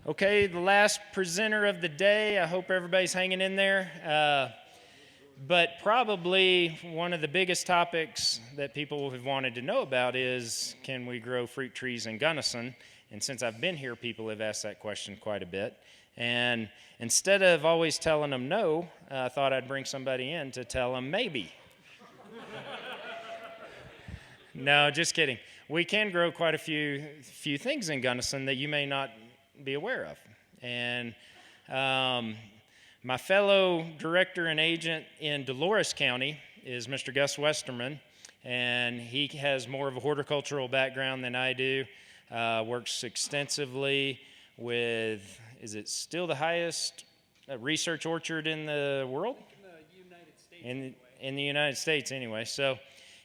Okay, the last presenter of the day. I hope everybody's hanging in there. But probably one of the biggest topics that people have wanted to know about is, can we grow fruit trees in Gunnison? And since I've been here, people have asked that question quite a bit. And instead of always telling them no, I thought I'd bring somebody in to tell them maybe. No, just kidding. We can grow quite a few things in Gunnison that you may not be aware of. And my fellow director and agent in Dolores County is Mr. Gus Westerman, and he has more of a horticultural background than I do. Works extensively with, is it still the highest research orchard in the world? In the United States. In the United States, anyway. So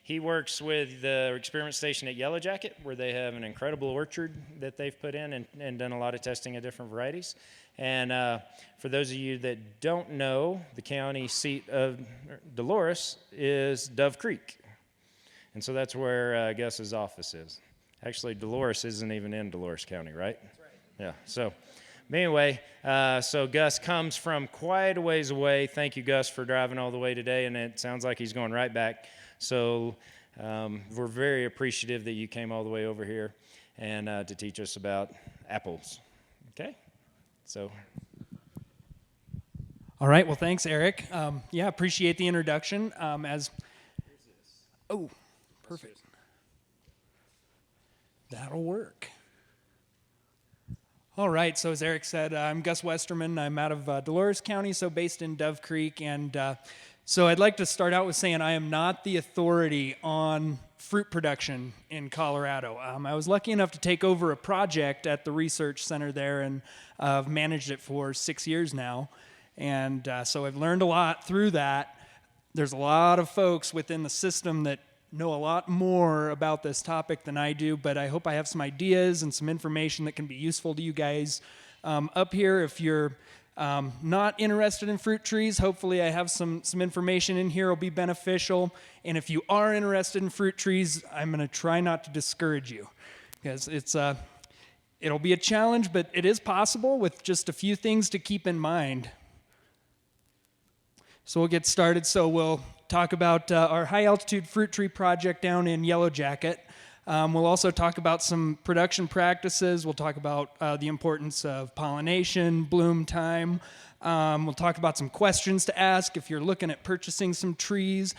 he works with the experiment station at Yellow Jacket, where they have an incredible orchard that they've put in and done a lot of testing of different varieties. And for those of you that don't know, the county seat of Dolores is Dove Creek. And so that's where Gus's office is. Actually, Dolores isn't even in Dolores County, right? That's right. Yeah, so anyway, so Gus comes from quite a ways away. Thank you, Gus, for driving all the way today, and it sounds like he's going right back. So we're very appreciative that you came all the way over here and to teach us about apples. Okay? So. All right. Well, thanks, Eric. Appreciate the introduction. Oh, perfect. That'll work. All right. So as Eric said, I'm Gus Westerman. I'm out of Dolores County, so based in Dove Creek, and so I'd like to start out with saying I am not the authority on fruit production in Colorado. I was lucky enough to take over a project at the research center there, and I've managed it for 6 years now. And so I've learned a lot through that. There's a lot of folks within the system that know a lot more about this topic than I do, but I hope I have some ideas and some information that can be useful to you guys. Up here, if you're not interested in fruit trees, hopefully I have some information in here will be beneficial. And if you are interested in fruit trees, I'm going to try not to discourage you, because it'll be a challenge, but it is possible with just a few things to keep in mind. So we'll get started. So we'll talk about our high-altitude fruit tree project down in Yellow Jacket. We'll also talk about some production practices. We'll talk about the importance of pollination, bloom time. We'll talk about some questions to ask if you're looking at purchasing some trees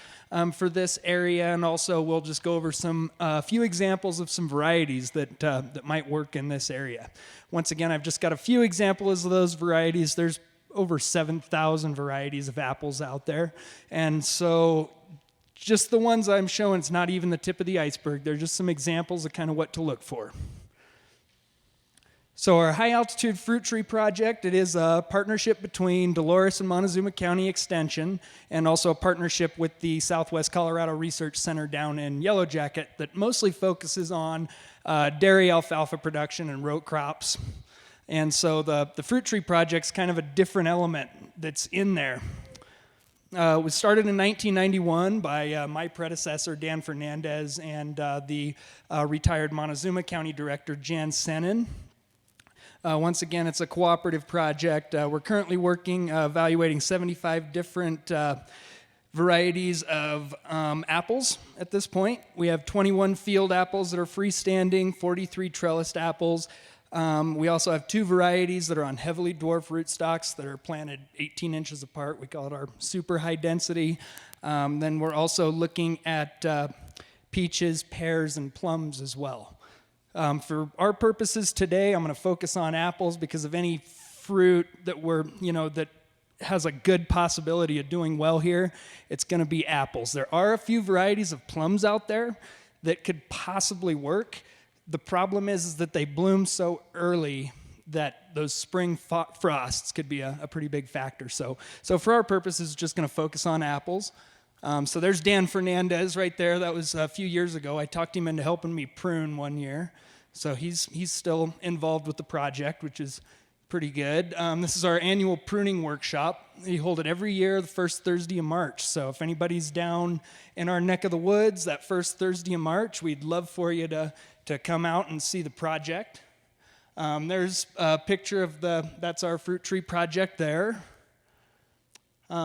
for this area. And also we'll just go over a few examples of some varieties that might work in this area. Once again, I've just got a few examples of those varieties. There's over 7,000 varieties of apples out there. And so just the ones I'm showing, it's not even the tip of the iceberg. They're just some examples of kind of what to look for. So our high-altitude fruit tree project, it is a partnership between Dolores and Montezuma County Extension, and also a partnership with the Southwest Colorado Research Center down in Yellow Jacket that mostly focuses on dairy alfalfa production and row crops. And so the fruit tree project's kind of a different element that's in there. It was started in 1991 by my predecessor, Dan Fernandez, and the retired Montezuma County Director, Jan Senin. Once again, it's a cooperative project. We're currently evaluating 75 different varieties of apples at this point. We have 21 field apples that are freestanding, 43 trellised apples. We also have 2 varieties that are on heavily dwarfed rootstocks that are planted 18 inches apart. We call it our super high density. Then we're also looking at peaches, pears, and plums as well. For our purposes today, I'm going to focus on apples because of any fruit that has a good possibility of doing well here, it's going to be apples. There are a few varieties of plums out there that could possibly work. The problem is that they bloom so early that those spring frosts could be a pretty big factor. So for our purposes, just going to focus on apples. So there's Dan Fernandez right there. That was a few years ago. I talked him into helping me prune one year. So he's still involved with the project, which is pretty good. This is our annual pruning workshop. We hold it every year, the first Thursday of March. So if anybody's down in our neck of the woods that first Thursday of March, we'd love for you to come out and see the project. There's a picture of that's our fruit tree project there.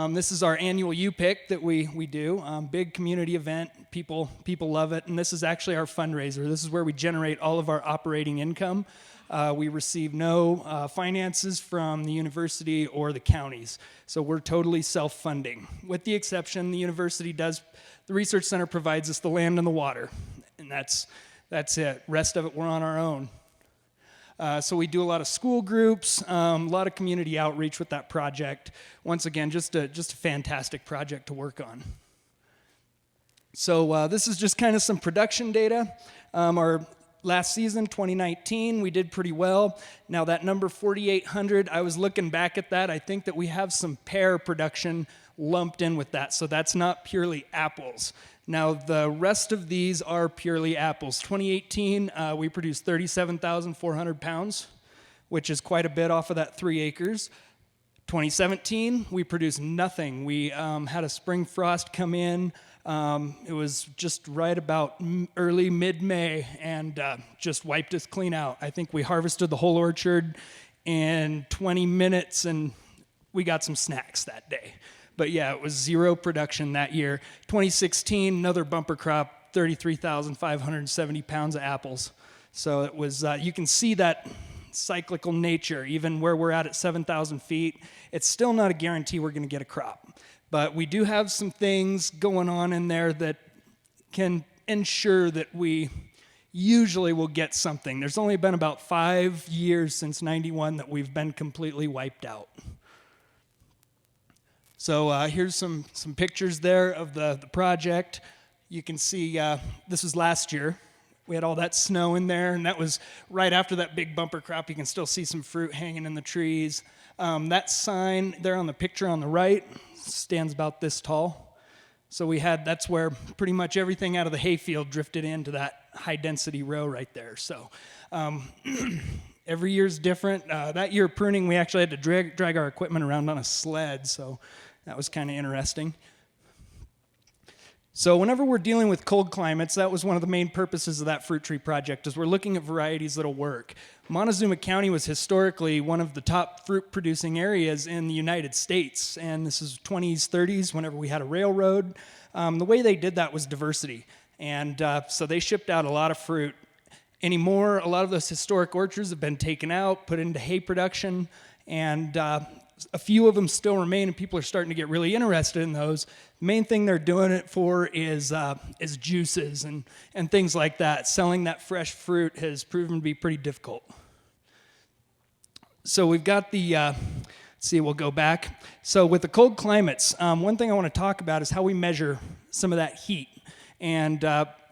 This is our annual U-Pick that we do. Big community event. People love it. And this is actually our fundraiser. This is where we generate all of our operating income. We receive no finances from the university or the counties. So we're totally self-funding. With the exception, the research center provides us the land and the water. And that's it. Rest of it, we're on our own. So we do a lot of school groups, a lot of community outreach with that project. Once again, just a fantastic project to work on. So this is just kind of some production data. Our last season, 2019, we did pretty well. Now that number 4,800, I was looking back at that. I think that we have some pear production lumped in with that, so that's not purely apples. Now, the rest of these are purely apples. 2018, we produced 37,400 pounds, which is quite a bit off of that 3 acres. 2017, we produced nothing. We had a spring frost come in. It was just right about early mid-May and just wiped us clean out. I think we harvested the whole orchard in 20 minutes, and we got some snacks that day. But yeah, it was zero production that year. 2016, another bumper crop, 33,570 pounds of apples. So it was, you can see that cyclical nature, even where we're at 7,000 feet. It's still not a guarantee we're gonna get a crop. But we do have some things going on in there that can ensure that we usually will get something. There's only been about 5 years since 91 that we've been completely wiped out. So here's some pictures there of the project. You can see this was last year. We had all that snow in there, and that was right after that big bumper crop. You can still see some fruit hanging in the trees. That sign there on the picture on the right stands about this tall. So that's where pretty much everything out of the hayfield drifted into that high-density row right there. So every year's different. That year pruning, we actually had to drag our equipment around on a sled, so that was kind of interesting. So whenever we're dealing with cold climates, that was one of the main purposes of that fruit tree project, is we're looking at varieties that'll work. Montezuma County was historically one of the top fruit-producing areas in the United States, and this is 20s, 30s, whenever we had a railroad. The way they did that was diversity, and so they shipped out a lot of fruit. Anymore, a lot of those historic orchards have been taken out, put into hay production, and a few of them still remain, and people are starting to get really interested in those. The main thing they're doing it for is juices and things like that. Selling that fresh fruit has proven to be pretty difficult. So we've got let's see, we'll go back. So with the cold climates, one thing I want to talk about is how we measure some of that heat. And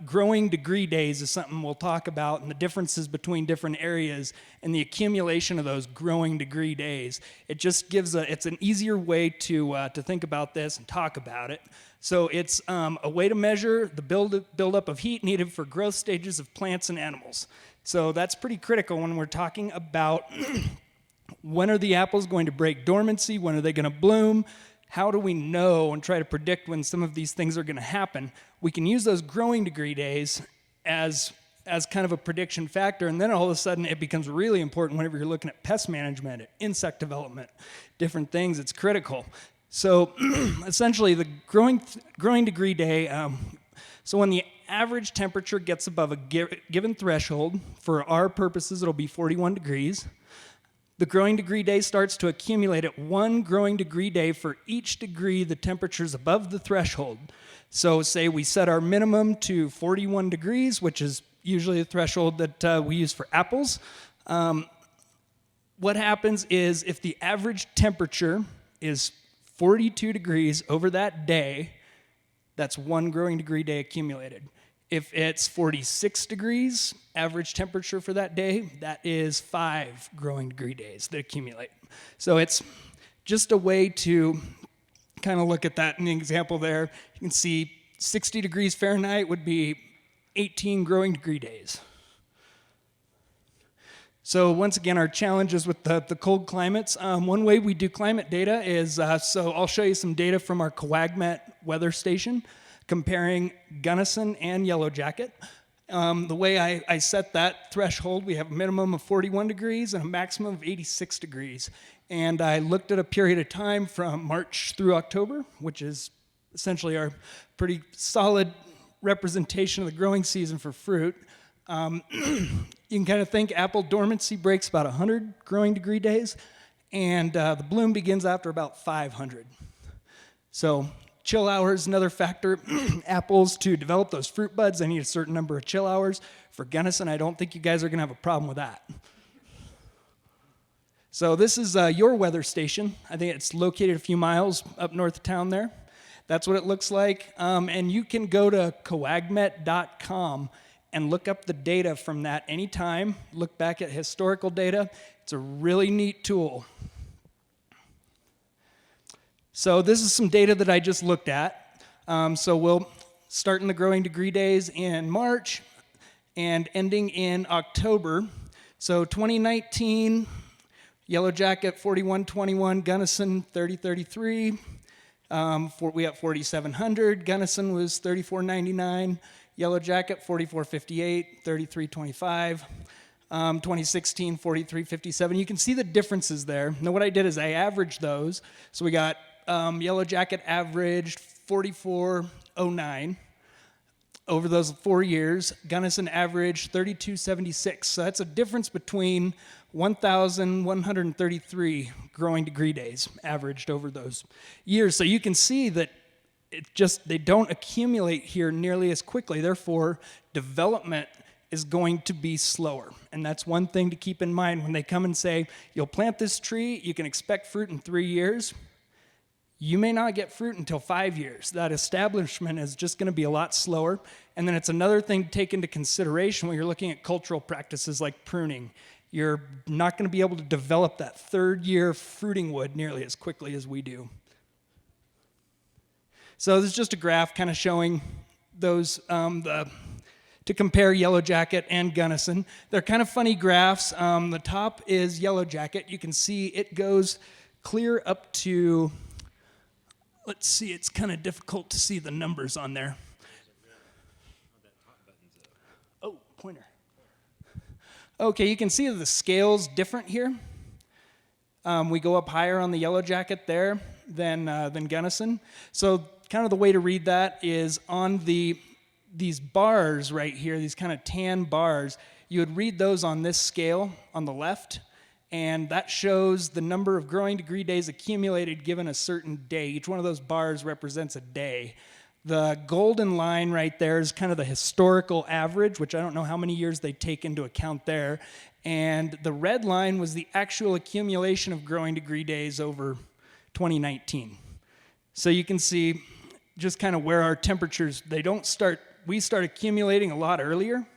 growing degree days is something we'll talk about, and the differences between different areas and the accumulation of those growing degree days. It just it's an easier way to think about this and talk about it. So it's a way to measure the buildup of heat needed for growth stages of plants and animals. So that's pretty critical when we're talking about when are the apples going to break dormancy, when are they going to bloom. How do we know and try to predict when some of these things are going to happen? We can use those growing degree days as kind of a prediction factor, and then all of a sudden it becomes really important whenever you're looking at pest management, at insect development, different things. It's critical. So essentially the growing degree day, so when the average temperature gets above a given threshold, for our purposes it'll be 41 degrees, the growing degree day starts to accumulate at 1 growing degree day for each degree the temperature's above the threshold. So say we set our minimum to 41 degrees, which is usually the threshold that we use for apples. What happens is if the average temperature is 42 degrees over that day, that's 1 growing degree day accumulated. If it's 46 degrees, average temperature for that day, that is 5 growing degree days that accumulate. So it's just a way to kind of look at that in the example there. You can see 60 degrees Fahrenheit would be 18 growing degree days. So once again, our challenges with the cold climates. One way we do climate data is, so I'll show you some data from our Coagmet weather station, comparing Gunnison and Yellow Jacket. The way I set that threshold, we have a minimum of 41 degrees and a maximum of 86 degrees. And I looked at a period of time from March through October, which is essentially our pretty solid representation of the growing season for fruit. You can kind of think apple dormancy breaks about 100 growing degree days, and the bloom begins after about 500. So chill hours, another factor. Apples, to develop those fruit buds, they need a certain number of chill hours. For Gunnison, I don't think you guys are going to have a problem with that. So this is your weather station. I think it's located a few miles up north of town there. That's what it looks like. And you can go to coagmet.com and look up the data from that anytime. Look back at historical data. It's a really neat tool. So this is some data that I just looked at. So we'll start in the growing degree days in March and ending in October. So 2019, Yellow Jacket 4121, Gunnison 3033. We got 4700. Gunnison was 3499. Yellow Jacket 4458, 3325. 2016 4357. You can see the differences there. Now what I did is I averaged those. So we got Yellow Jacket averaged 4409 over those 4 years. Gunnison averaged 3276. So that's a difference between 1,133 growing degree days averaged over those years. So you can see that they don't accumulate here nearly as quickly. Therefore, development is going to be slower. And that's one thing to keep in mind when they come and say, you'll plant this tree, you can expect fruit in 3 years. You may not get fruit until 5 years. That establishment is just going to be a lot slower. And then it's another thing to take into consideration when you're looking at cultural practices like pruning. You're not going to be able to develop that third year fruiting wood nearly as quickly as we do. So this is just a graph kind of showing those, to compare Yellow Jacket and Gunnison. They're kind of funny graphs. The top is Yellow Jacket. You can see it goes clear up to, let's see, it's kind of difficult to see the numbers on there. Oh, pointer. Okay, you can see the scale's different here. We go up higher on the Yellow Jacket there than Gunnison. So kind of the way to read that is on these bars right here, these kind of tan bars, you would read those on this scale on the left, and that shows the number of growing degree days accumulated given a certain day. Each one of those bars represents a day. The golden line right there is kind of the historical average, which I don't know how many years they take into account there. And the red line was the actual accumulation of growing degree days over 2019. So you can see just kind of where our temperatures, we start accumulating a lot earlier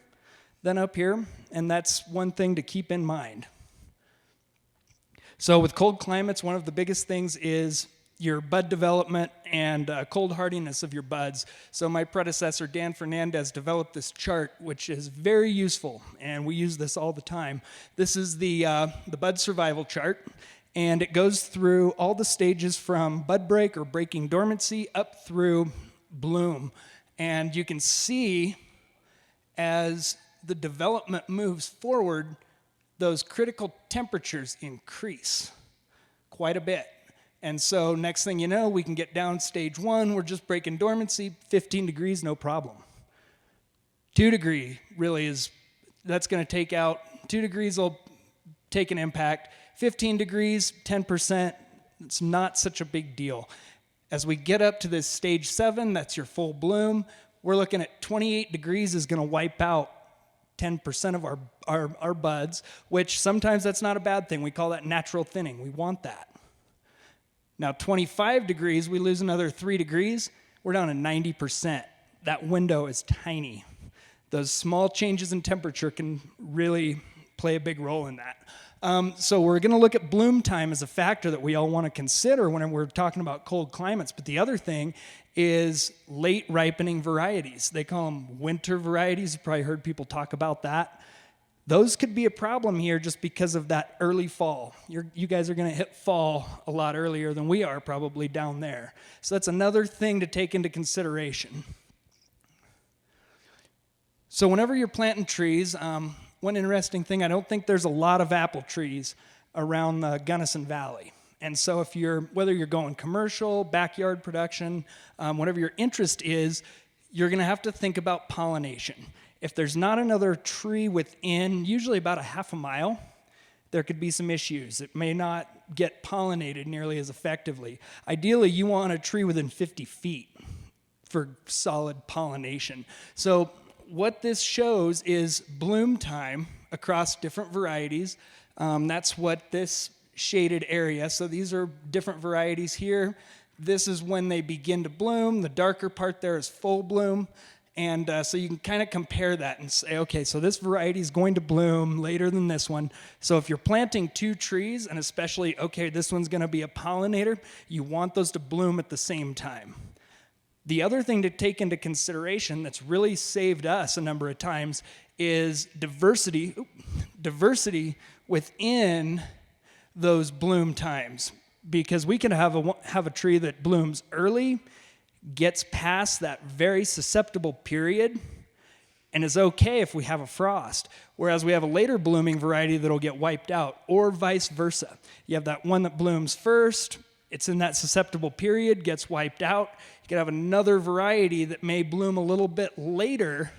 than up here, and that's one thing to keep in mind. So with cold climates, one of the biggest things is your bud development and cold hardiness of your buds. So my predecessor, Dan Fernandez, developed this chart, which is very useful, and we use this all the time. This is the bud survival chart, and it goes through all the stages from bud break or breaking dormancy up through bloom. And you can see as the development moves forward, those critical temperatures increase quite a bit. And so next thing you know, we can get down stage 1, we're just breaking dormancy, 15 degrees, no problem. 2 degree really that's going to take out, 2 degrees will take an impact. 15 degrees, 10%, it's not such a big deal. As we get up to this stage 7, that's your full bloom, we're looking at 28 degrees is going to wipe out 10% of our buds, which sometimes that's not a bad thing. We call that natural thinning. We want that. Now 25 degrees, we lose another 3 degrees, we're down to 90%. That window is tiny. Those small changes in temperature can really play a big role in that. So we're going to look at bloom time as a factor that we all want to consider when we're talking about cold climates. But the other thing is late ripening varieties. They call them winter varieties. You've probably heard people talk about that. Those could be a problem here just because of that early fall. You guys are going to hit fall a lot earlier than we are probably down there. So that's another thing to take into consideration. So whenever you're planting trees, one interesting thing, I don't think there's a lot of apple trees around the Gunnison Valley. And so whether you're going commercial, backyard production, whatever your interest is, you're going to have to think about pollination. If there's not another tree within, usually about a half a mile, there could be some issues. It may not get pollinated nearly as effectively. Ideally, you want a tree within 50 feet for solid pollination. So what this shows is bloom time across different varieties. That's what this shaded area, so these are different varieties here. This is when they begin to bloom. The darker part there is full bloom. And so you can kind of compare that and say, okay, so this variety is going to bloom later than this one. So if you're planting two trees, and especially, okay, this one's going to be a pollinator, you want those to bloom at the same time. The other thing to take into consideration that's really saved us a number of times is diversity within those bloom times. Because we can have a tree that blooms early, gets past that very susceptible period, and is okay if we have a frost. Whereas we have a later blooming variety that'll get wiped out, or vice versa. You have that one that blooms first, it's in that susceptible period, gets wiped out. You could have another variety that may bloom a little bit later,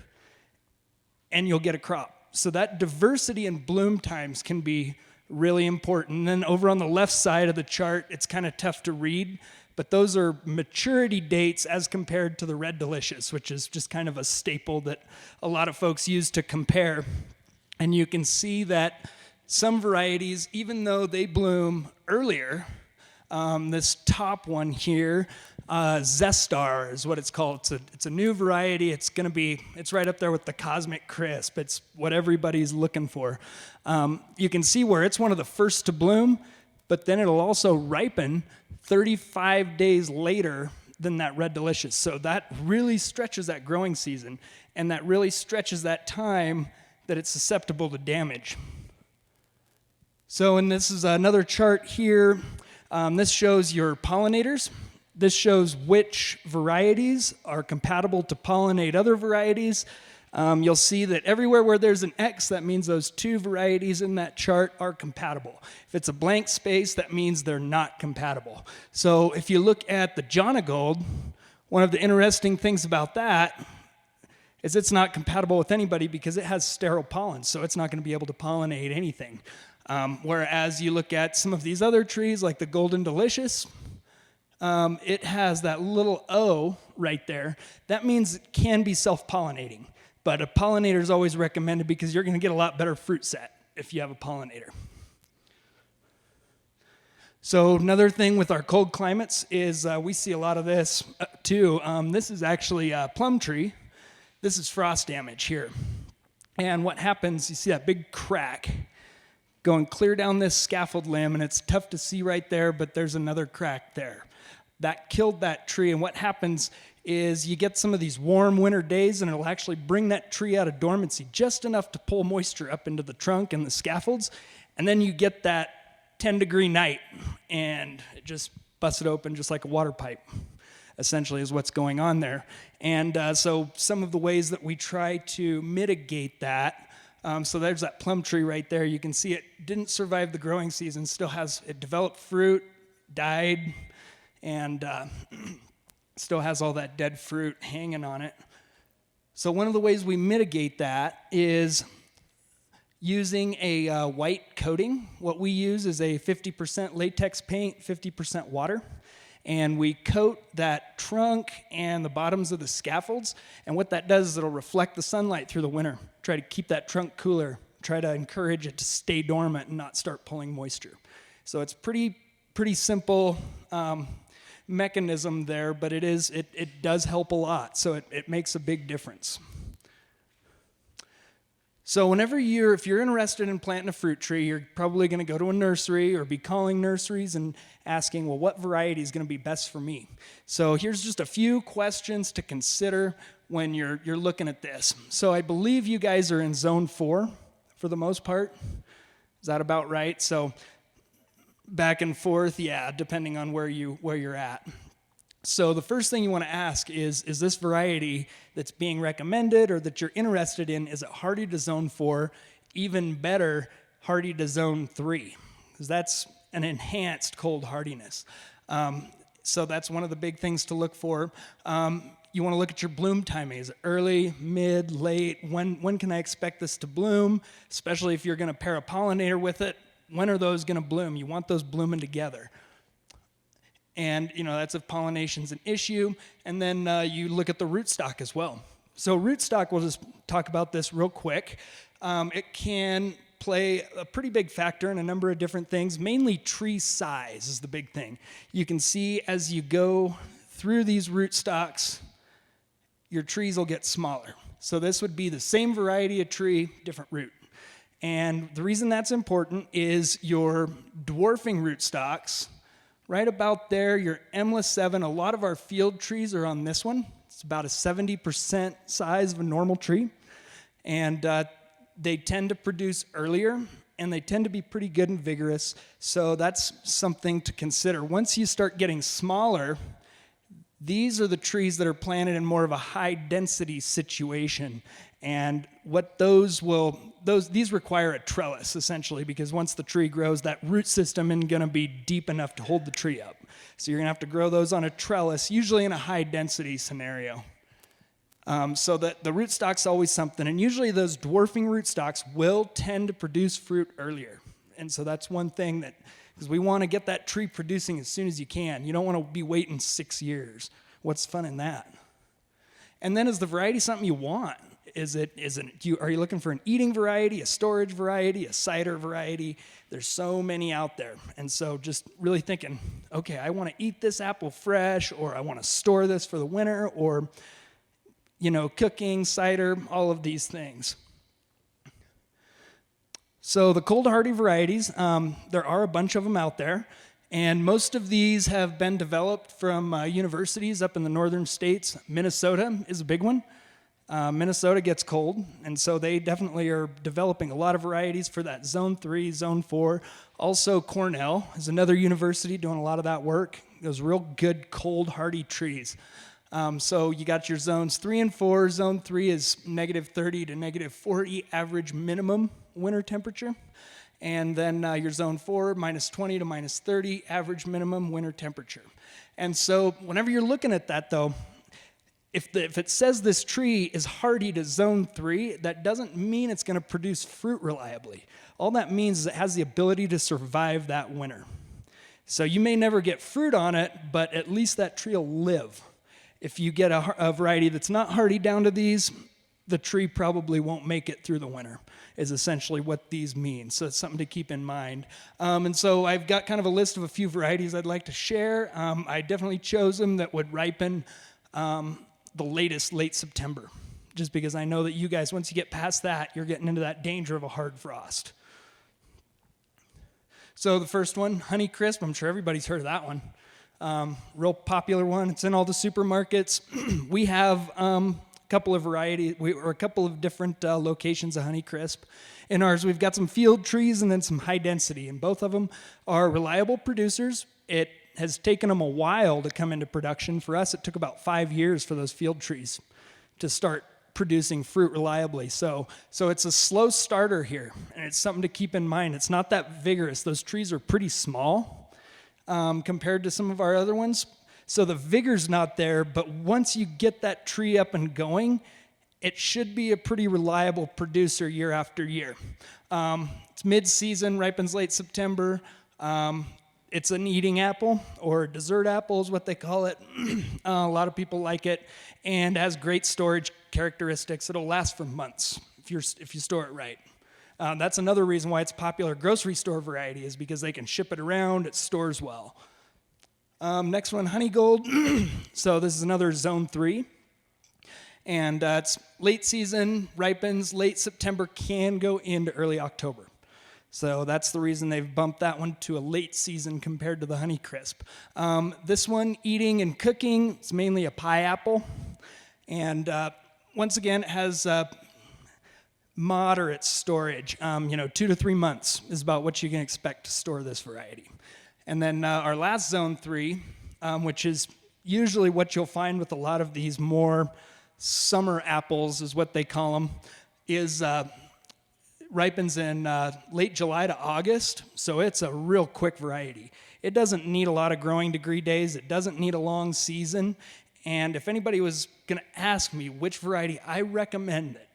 and you'll get a crop. So that diversity in bloom times can be really important. And then over on the left side of the chart, it's kind of tough to read, but those are maturity dates as compared to the Red Delicious, which is just kind of a staple that a lot of folks use to compare. And you can see that some varieties, even though they bloom earlier, this top one here, Zestar is what it's called. It's a new variety. It's right up there with the Cosmic Crisp. It's what everybody's looking for. You can see where it's one of the first to bloom, but then it'll also ripen 35 days later than that Red Delicious. So that really stretches that growing season, and that really stretches that time that it's susceptible to damage. So, and this is another chart here. This shows your pollinators. This shows which varieties are compatible to pollinate other varieties. You'll see that everywhere where there's an X, that means those two varieties in that chart are compatible. If it's a blank space, that means they're not compatible. So if you look at the Jonagold, one of the interesting things about that is it's not compatible with anybody because it has sterile pollen, so it's not going to be able to pollinate anything. Whereas you look at some of these other trees, like the Golden Delicious, it has that little O right there. That means it can be self-pollinating. But a pollinator is always recommended because you're going to get a lot better fruit set if you have a pollinator. So another thing with our cold climates is we see a lot of this too. This is actually a plum tree. This is frost damage here. And what happens, you see that big crack going clear down this scaffold limb, and it's tough to see right there, but there's another crack there. That killed that tree, and what happens is you get some of these warm winter days, and it'll actually bring that tree out of dormancy just enough to pull moisture up into the trunk and the scaffolds, and then you get that 10-degree night, and it just busts it open just like a water pipe, essentially is what's going on there. And so some of the ways that we try to mitigate that, so there's that plum tree right there. You can see it didn't survive the growing season, it developed fruit, died, and still has all that dead fruit hanging on it. So one of the ways we mitigate that is using a white coating. What we use is a 50% latex paint, 50% water. And we coat that trunk and the bottoms of the scaffolds. And what that does is it'll reflect the sunlight through the winter. Try to keep that trunk cooler. Try to encourage it to stay dormant and not start pulling moisture. So it's pretty simple mechanism there, but it does help a lot. So it makes a big difference. So if you're interested in planting a fruit tree, you're probably going to go to a nursery or be calling nurseries and asking, well, what variety is going to be best for me? So here's just a few questions to consider when you're looking at this. So I believe you guys are in zone 4 for the most part. Is that about right? So back and forth, yeah, depending on where you're at. So the first thing you want to ask is this variety that's being recommended or that you're interested in, is it hardy to zone 4? Even better, hardy to zone 3, because that's an enhanced cold hardiness. So that's one of the big things to look for. You want to look at your bloom timing. Is it early, mid, late? When can I expect this to bloom? Especially if you're going to pair a pollinator with it, when are those going to bloom? You want those blooming together. And that's if pollination's an issue. And then you look at the rootstock as well. So rootstock, we'll just talk about this real quick. It can play a pretty big factor in a number of different things. Mainly tree size is the big thing. You can see as you go through these rootstocks, your trees will get smaller. So this would be the same variety of tree, different root. And the reason that's important is your dwarfing rootstocks, right about there, your M7, a lot of our field trees are on this one. It's about a 70% size of a normal tree. And they tend to produce earlier, and they tend to be pretty good and vigorous. So that's something to consider. Once you start getting smaller, these are the trees that are planted in more of a high density situation. And what these require a trellis essentially, because once the tree grows, that root system isn't going to be deep enough to hold the tree up. So you're going to have to grow those on a trellis, usually in a high density scenario. So that the rootstock's always something. And usually those dwarfing rootstocks will tend to produce fruit earlier. And so that's one thing that, because we want to get that tree producing as soon as you can. You don't want to be waiting 6 years. What's fun in that? And then is the variety something you want? Are you looking for an eating variety, a storage variety, a cider variety? There's so many out there. And so just really thinking, okay, I want to eat this apple fresh, or I want to store this for the winter, or, cooking, cider, all of these things. So the cold hardy varieties, there are a bunch of them out there. And most of these have been developed from universities up in the northern states. Minnesota is a big one. Minnesota gets cold, and so they definitely are developing a lot of varieties for that zone 3, zone 4. Also, Cornell is another university doing a lot of that work. Those real good cold hardy trees. So you got your zones 3 and 4. Zone 3 is -30 to -40 average minimum winter temperature. And then your zone 4, -20 to -30 average minimum winter temperature. And so whenever you're looking at that, though, if it says this tree is hardy to zone 3, that doesn't mean it's going to produce fruit reliably. All that means is it has the ability to survive that winter. So you may never get fruit on it, but at least that tree will live. If you get a variety that's not hardy down to these, the tree probably won't make it through the winter, is essentially what these mean. So it's something to keep in mind. And so I've got kind of a list of a few varieties I'd like to share. I definitely chose them that would ripen the latest, late September, just because I know that you guys, once you get past that, you're getting into that danger of a hard frost. So the first one, Honeycrisp, I'm sure everybody's heard of that one. Real popular one. It's in all the supermarkets. We have a couple of varieties, or a couple of different locations of Honeycrisp. In ours, we've got some field trees and then some high density, and both of them are reliable producers. It has taken them a while to come into production. For us, it took about 5 years for those field trees to start producing fruit reliably. So it's a slow starter here, and it's something to keep in mind. It's not that vigorous. Those trees are pretty small compared to some of our other ones. So the vigor's not there, but once you get that tree up and going, it should be a pretty reliable producer year after year. It's mid-season, ripens late September. It's an eating apple, or dessert apple is what they call it. A lot of people like it, and has great storage characteristics. It'll last for months if you store it right. That's another reason why it's a popular grocery store variety, is because they can ship it around, it stores well. Next one, Honeygold. So this is another zone 3. And it's late season, ripens late September, can go into early October. So that's the reason they've bumped that one to a late season compared to the Honeycrisp. This one, eating and cooking, it's mainly a pie apple. And once again, it has moderate storage. 2 to 3 months is about what you can expect to store this variety. And then our last zone 3, which is usually what you'll find with a lot of these more summer apples is what they call them, is ripens in late July to August, so it's a real quick variety. It doesn't need a lot of growing degree days. It doesn't need a long season. And if anybody was going to ask me which variety I recommend that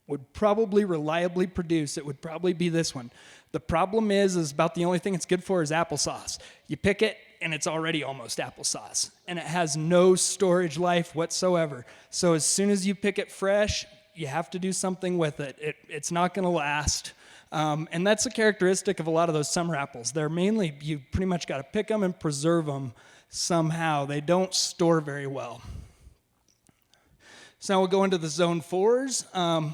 would probably reliably produce, it would probably be this one. The problem is about the only thing it's good for is applesauce. You pick it, and it's already almost applesauce. And it has no storage life whatsoever. So as soon as you pick it fresh, you have to do something with it. It's not going to last. And that's a characteristic of a lot of those summer apples. They're mainly, you pretty much got to pick them and preserve them somehow. They don't store very well. So now we'll go into the zone 4s.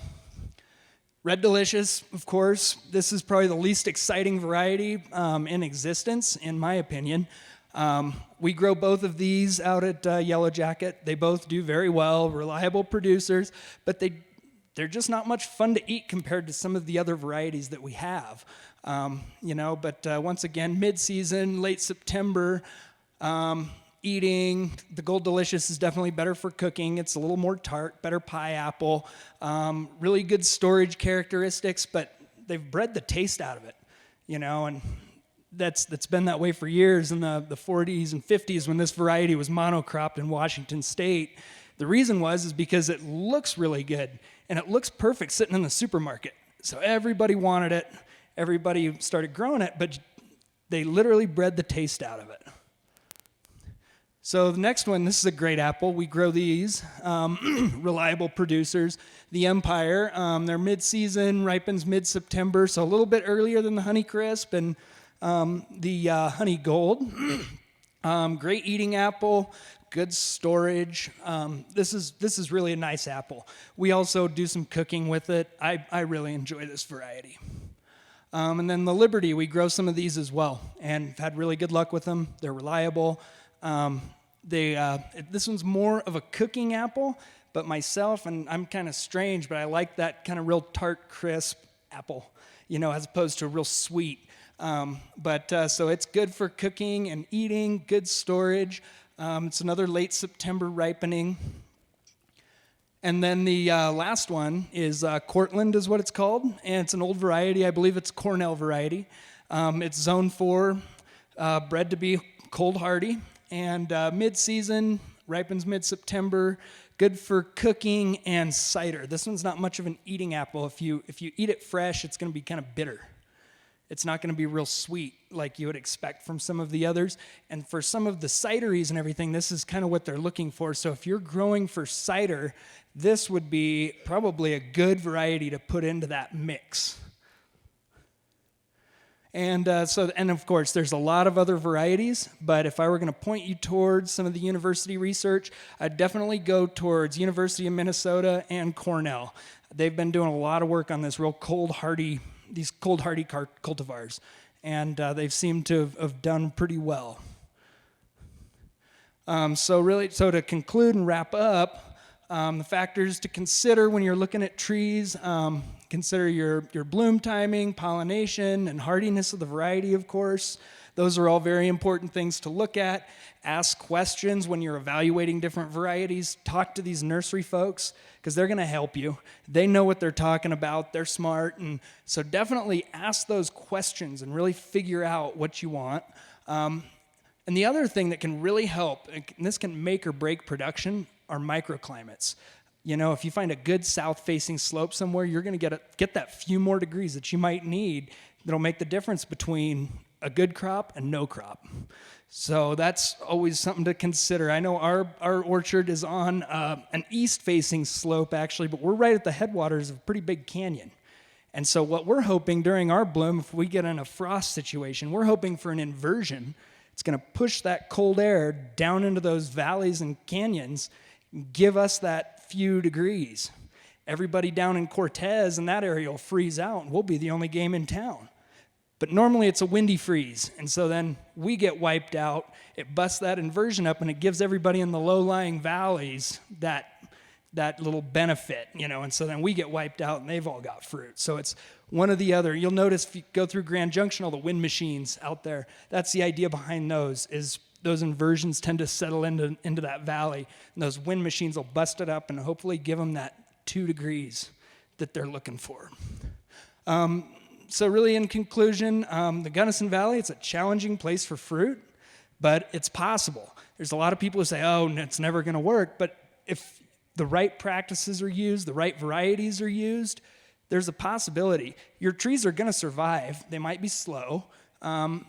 Red Delicious, of course. This is probably the least exciting variety in existence, in my opinion. We grow both of these out at Yellow Jacket. They both do very well, reliable producers, but they're just not much fun to eat compared to some of the other varieties that we have. But once again, mid-season, late September, eating. The Gold Delicious is definitely better for cooking. It's a little more tart, better pie apple, really good storage characteristics, but they've bred the taste out of it, and that's been that way for years. In the 40s and 50s, when this variety was monocropped in Washington State, the reason is because it looks really good, and it looks perfect sitting in the supermarket. So everybody wanted it. Everybody started growing it, but they literally bred the taste out of it. So the next one, this is a great apple. We grow these, reliable producers. The Empire, they're mid-season, ripens mid-September, so a little bit earlier than the Honeycrisp and the Honey Gold. Great eating apple, good storage. This is really a nice apple. We also do some cooking with it. I really enjoy this variety. And then the Liberty, we grow some of these as well, and have had really good luck with them. They're reliable. This one's more of a cooking apple, but myself, and I'm kind of strange, but I like that kind of real tart, crisp apple, as opposed to real sweet. So it's good for cooking and eating, good storage. It's another late September ripening. And then the last one is Cortland is what it's called, and it's an old variety. I believe it's Cornell variety. It's zone 4, bred to be cold hardy. And mid-season, ripens mid-September, good for cooking and cider. This one's not much of an eating apple. If you eat it fresh, it's going to be kind of bitter. It's not going to be real sweet like you would expect from some of the others. And for some of the cideries and everything, this is kind of what they're looking for. So if you're growing for cider, this would be probably a good variety to put into that mix. And of course, there's a lot of other varieties, but if I were going to point you towards some of the university research, I'd definitely go towards University of Minnesota and Cornell. They've been doing a lot of work on this real cold hardy cultivars, and they've seemed to have done pretty well. So to conclude and wrap up, the factors to consider when you're looking at trees, consider your bloom timing, pollination, and hardiness of the variety, of course. Those are all very important things to look at. Ask questions when you're evaluating different varieties. Talk to these nursery folks, because they're going to help you. They know what they're talking about. They're smart. And so definitely ask those questions and really figure out what you want. And the other thing that can really help, and this can make or break production, are microclimates. If you find a good south-facing slope somewhere, you're going to get that few more degrees that you might need that'll make the difference between a good crop and no crop. So that's always something to consider. I know our orchard is on an east-facing slope, actually, but we're right at the headwaters of a pretty big canyon. And so what we're hoping during our bloom, if we get in a frost situation, we're hoping for an inversion. It's going to push that cold air down into those valleys and canyons, give us that few degrees. Everybody down in Cortez and that area will freeze out, and we'll be the only game in town. But normally it's a windy freeze, and so then we get wiped out. It busts that inversion up, and it gives everybody in the low-lying valleys that little benefit, and so then we get wiped out, and they've all got fruit. So it's one or the other. You'll notice if you go through Grand Junction, all the wind machines out there, that's the idea behind those, is those inversions tend to settle into that valley, and those wind machines will bust it up and hopefully give them that 2 degrees that they're looking for. So really, in conclusion, the Gunnison Valley, it's a challenging place for fruit, but it's possible. There's a lot of people who say, oh, it's never going to work, but if the right practices are used, the right varieties are used, there's a possibility. Your trees are going to survive. They might be slow,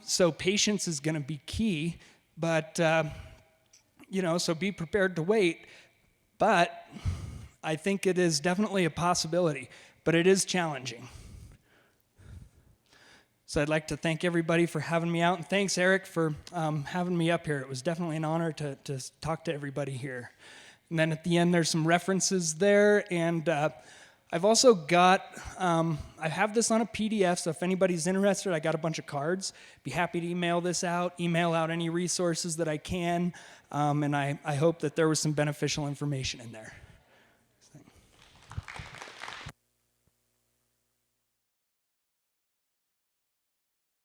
so patience is going to be key, but, so be prepared to wait. But I think it is definitely a possibility, but it is challenging. So I'd like to thank everybody for having me out, and thanks, Eric, for having me up here. It was definitely an honor to talk to everybody here. And then at the end, there's some references there, and I've also got, I have this on a PDF, so if anybody's interested, I got a bunch of cards. Be happy to email out any resources that I can, and I hope that there was some beneficial information in there.